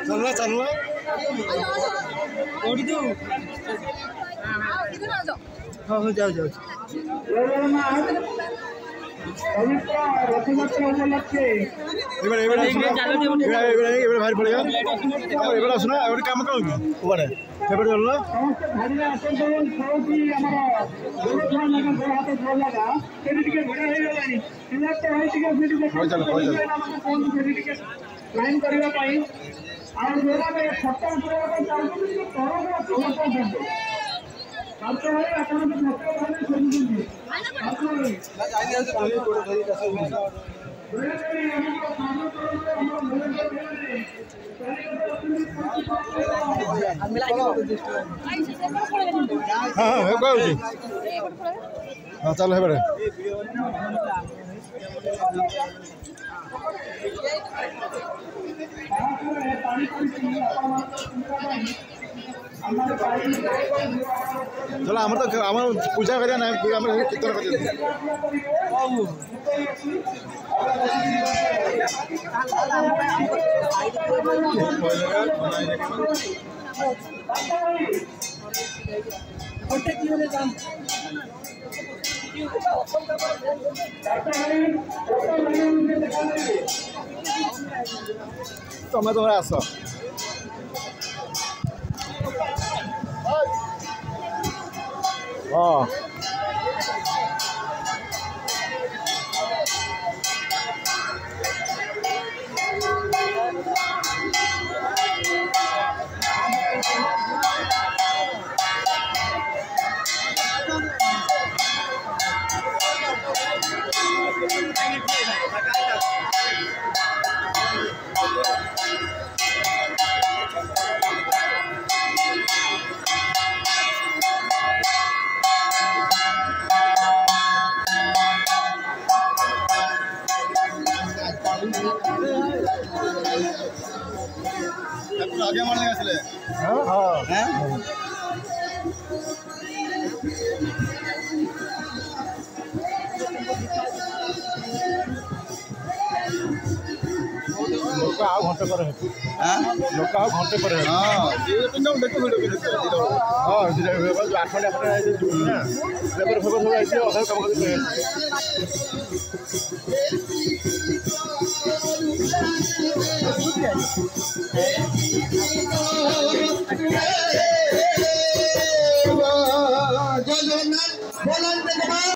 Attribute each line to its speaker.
Speaker 1: चलना चलना हाँ हाँ जाओ जाओ भारी पड़ेगा सुना काम कौन चलना
Speaker 2: ଲାଇନ୍ କରିବା ପାଇଁ ଆଉ ଯୋଉମାନେ ଫଟୋ ଉଠାଇବା ପାଇଁ ଚାହୁଁଛନ୍ତି ଆପଣ
Speaker 1: हाँ चल है बड़े चलो आम तो आम पूजा करिया ना कीर्तन कर तुम्हें तुम्हारे आस हाँ आगे मारने का चले हाँ हाँ लोक आ घंटे पर लोक आ घंटे पर हाँ